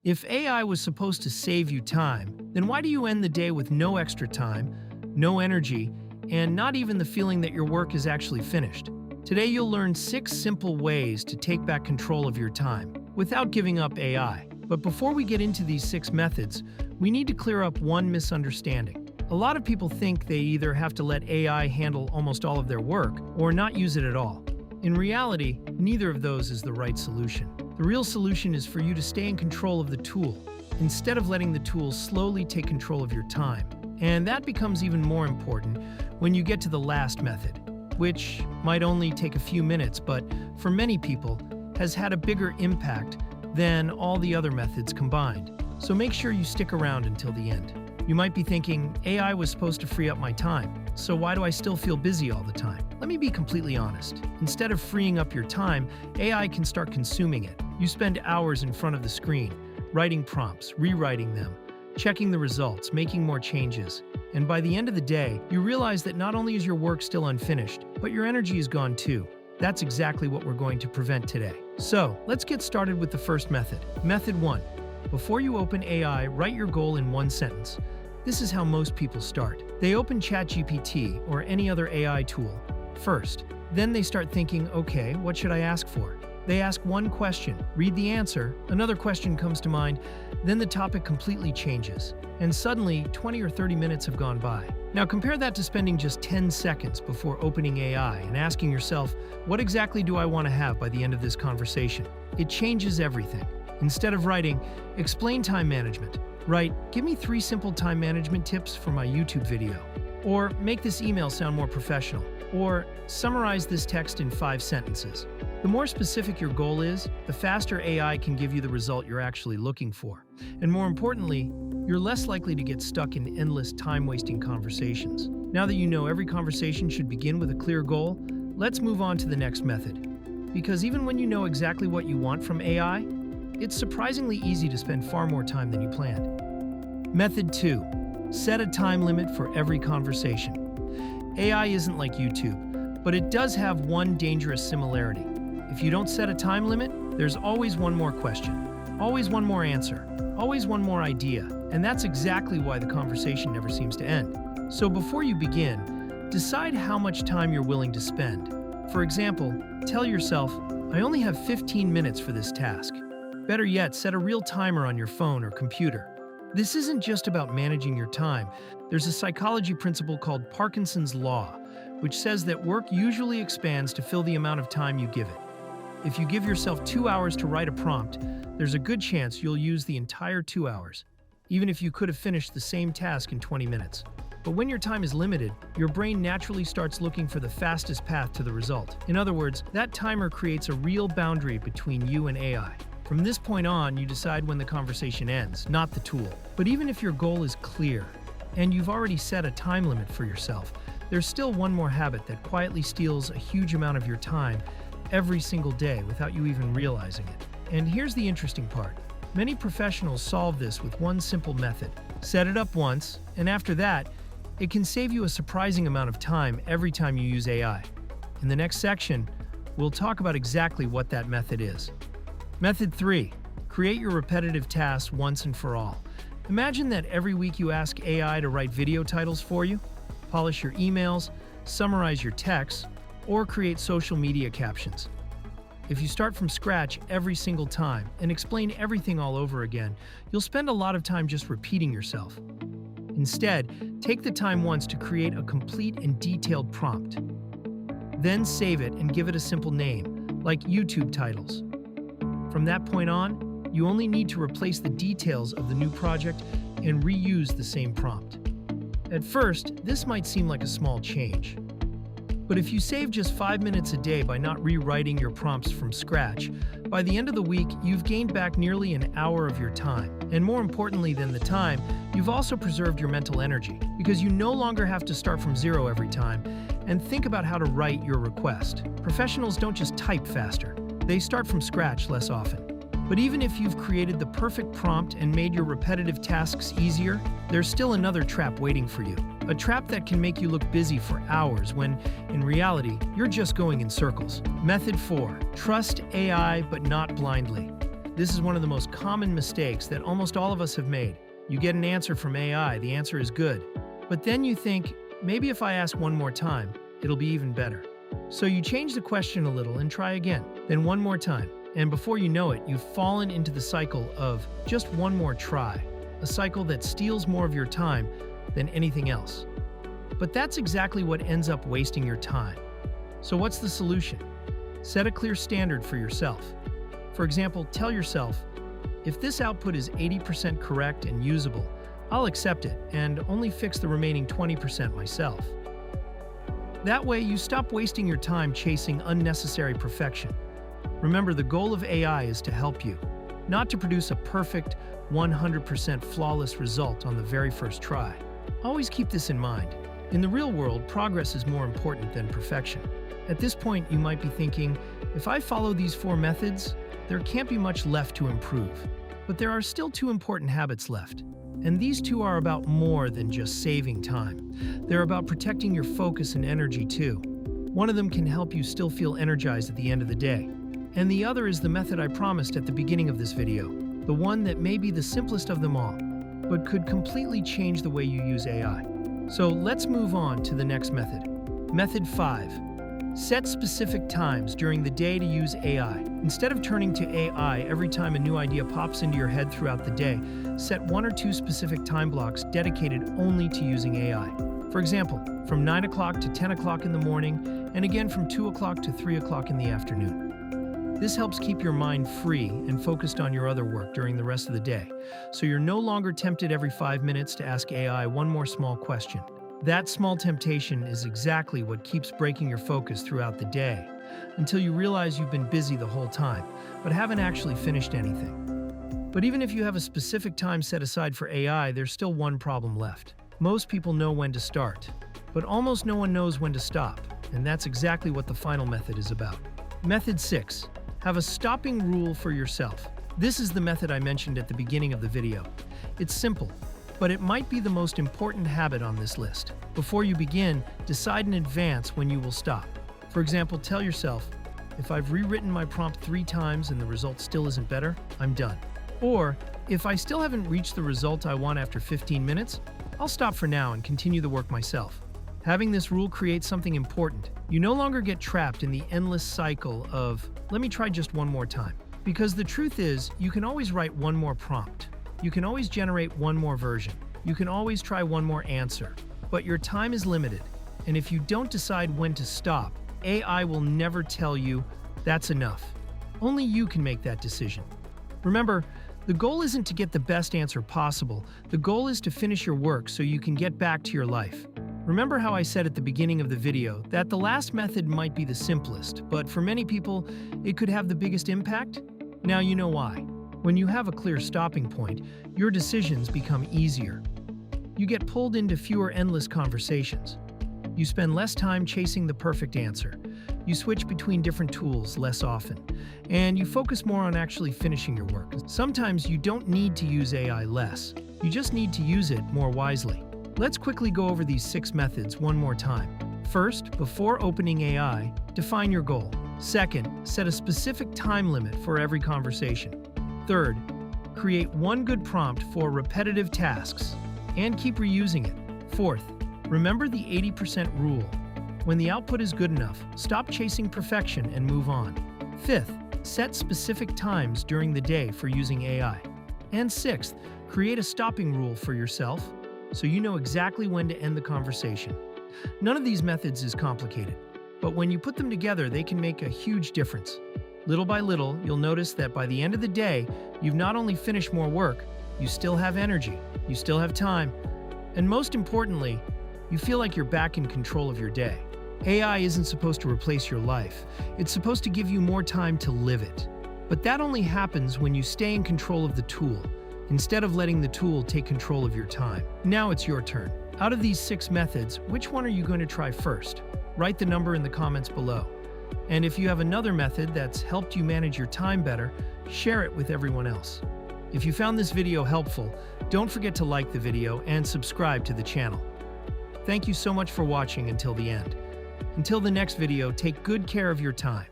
If AI was supposed to save you time, then why do you end the day with no extra time, no energy, and not even the feeling that your work is actually finished? Today you'll learn 6 simple ways to take back control of your time without giving up AI. But before we get into these 6 methods, we need to clear up one misunderstanding. A lot of people think they either have to let AI handle almost all of their work or not use it at all. In reality, neither of those is the right solution. The real solution is for you to stay in control of the tool, instead of letting the tool slowly take control of your time. And that becomes even more important when you get to the last method, which might only take a few minutes, but for many people has had a bigger impact than all the other methods combined. So make sure you stick around until the end. You might be thinking, AI was supposed to free up my time, so why do I still feel busy all the time? Let me be completely honest. Instead of freeing up your time, AI can start consuming it. You spend hours in front of the screen, writing prompts, rewriting them, checking the results, making more changes. And by the end of the day, you realize that not only is your work still unfinished, but your energy is gone too. That's exactly what we're going to prevent today. So, let's get started with the first method. Method 1. Before you open AI, write your goal in one sentence. This is how most people start. They open ChatGPT or any other AI tool first. Then they start thinking, okay, what should I ask for? They ask one question, read the answer, another question comes to mind, then the topic completely changes. And suddenly, 20 or 30 minutes have gone by. Now compare that to spending just 10 seconds before opening AI and asking yourself, what exactly do I want to have by the end of this conversation? It changes everything. Instead of writing, explain time management, write, give me 3 simple time management tips for my YouTube video. Or make this email sound more professional. Or summarize this text in 5 sentences. The more specific your goal is, the faster AI can give you the result you're actually looking for. And more importantly, you're less likely to get stuck in endless time-wasting conversations. Now that you know every conversation should begin with a clear goal, let's move on to the next method. Because even when you know exactly what you want from AI, it's surprisingly easy to spend far more time than you planned. Method 2. Set a time limit for every conversation. AI isn't like YouTube, but it does have one dangerous similarity. If you don't set a time limit, there's always one more question, always one more answer, always one more idea, and that's exactly why the conversation never seems to end. So before you begin, decide how much time you're willing to spend. For example, tell yourself, I only have 15 minutes for this task. Better yet, set a real timer on your phone or computer. This isn't just about managing your time. There's a psychology principle called Parkinson's Law, which says that work usually expands to fill the amount of time you give it. If you give yourself 2 hours to write a prompt, there's a good chance you'll use the entire 2 hours, even if you could have finished the same task in 20 minutes. But when your time is limited, your brain naturally starts looking for the fastest path to the result. In other words, that timer creates a real boundary between you and AI. From this point on, you decide when the conversation ends, not the tool. But even if your goal is clear, and you've already set a time limit for yourself, there's still one more habit that quietly steals a huge amount of your time every single day without you even realizing it. And here's the interesting part. Many professionals solve this with one simple method. Set it up once, and after that, it can save you a surprising amount of time every time you use AI. In the next section, we'll talk about exactly what that method is. Method 3. Create your repetitive tasks once and for all. Imagine that every week you ask AI to write video titles for you, polish your emails, summarize your texts, or create social media captions. If you start from scratch every single time and explain everything all over again, you'll spend a lot of time just repeating yourself. Instead, take the time once to create a complete and detailed prompt. Then save it and give it a simple name, like YouTube titles. From that point on, you only need to replace the details of the new project and reuse the same prompt. At first, this might seem like a small change. But if you save just 5 minutes a day by not rewriting your prompts from scratch, by the end of the week, you've gained back nearly an hour of your time. And more importantly than the time, you've also preserved your mental energy, because you no longer have to start from zero every time and think about how to write your request. Professionals don't just type faster. They start from scratch less often. But even if you've created the perfect prompt and made your repetitive tasks easier, there's still another trap waiting for you. A trap that can make you look busy for hours when, in reality, you're just going in circles. Method 4. Trust AI but not blindly. This is one of the most common mistakes that almost all of us have made. You get an answer from AI, the answer is good. But then you think, maybe if I ask one more time, it'll be even better. So you change the question a little and try again, then one more time. And before you know it, you've fallen into the cycle of just one more try, a cycle that steals more of your time than anything else. But that's exactly what ends up wasting your time. So what's the solution? Set a clear standard for yourself. For example, tell yourself, if this output is 80% correct and usable, I'll accept it and only fix the remaining 20% myself. That way, you stop wasting your time chasing unnecessary perfection. Remember, the goal of AI is to help you, not to produce a perfect, 100% flawless result on the very first try. Always keep this in mind. In the real world, progress is more important than perfection. At this point, you might be thinking, if I follow these 4 methods, there can't be much left to improve. But there are still 2 important habits left. And these 2 are about more than just saving time. They're about protecting your focus and energy too. One of them can help you still feel energized at the end of the day. And the other is the method I promised at the beginning of this video, the one that may be the simplest of them all, but could completely change the way you use AI. So let's move on to the next method. Method 5. Set specific times during the day to use AI. Instead of turning to AI every time a new idea pops into your head throughout the day, set 1 or 2 specific time blocks dedicated only to using AI. For example, from 9 o'clock to 10 o'clock in the morning, and again from 2 o'clock to 3 o'clock in the afternoon. This helps keep your mind free and focused on your other work during the rest of the day, so you're no longer tempted every 5 minutes to ask AI one more small question. That small temptation is exactly what keeps breaking your focus throughout the day, until you realize you've been busy the whole time, but haven't actually finished anything. But even if you have a specific time set aside for AI, there's still one problem left. Most people know when to start, but almost no one knows when to stop, and that's exactly what the final method is about. Method 6. Have a stopping rule for yourself. This is the method I mentioned at the beginning of the video. It's simple, but it might be the most important habit on this list. Before you begin, decide in advance when you will stop. For example, tell yourself, if I've rewritten my prompt 3 times and the result still isn't better, I'm done. Or, if I still haven't reached the result I want after 15 minutes, I'll stop for now and continue the work myself. Having this rule creates something important. You no longer get trapped in the endless cycle of, let me try just one more time. Because the truth is, you can always write one more prompt. You can always generate one more version. You can always try one more answer. But your time is limited, and if you don't decide when to stop, AI will never tell you, that's enough. Only you can make that decision. Remember, the goal isn't to get the best answer possible. The goal is to finish your work so you can get back to your life. Remember how I said at the beginning of the video that the last method might be the simplest, but for many people, it could have the biggest impact? Now you know why. When you have a clear stopping point, your decisions become easier. You get pulled into fewer endless conversations. You spend less time chasing the perfect answer. You switch between different tools less often. And you focus more on actually finishing your work. Sometimes you don't need to use AI less. You just need to use it more wisely. Let's quickly go over these 6 methods one more time. First, before opening AI, define your goal. Second, set a specific time limit for every conversation. Third, create one good prompt for repetitive tasks and keep reusing it. Fourth, remember the 80% rule. When the output is good enough, stop chasing perfection and move on. Fifth, set specific times during the day for using AI. And sixth, create a stopping rule for yourself so you know exactly when to end the conversation. None of these methods is complicated, but when you put them together, they can make a huge difference. Little by little, you'll notice that by the end of the day, you've not only finished more work, you still have energy, you still have time, and most importantly, you feel like you're back in control of your day. AI isn't supposed to replace your life. It's supposed to give you more time to live it. But that only happens when you stay in control of the tool, instead of letting the tool take control of your time. Now it's your turn. Out of these 6 methods, which one are you going to try first? Write the number in the comments below. And if you have another method that's helped you manage your time better, share it with everyone else. If you found this video helpful, don't forget to like the video and subscribe to the channel. Thank you so much for watching until the end. Until the next video, take good care of your time.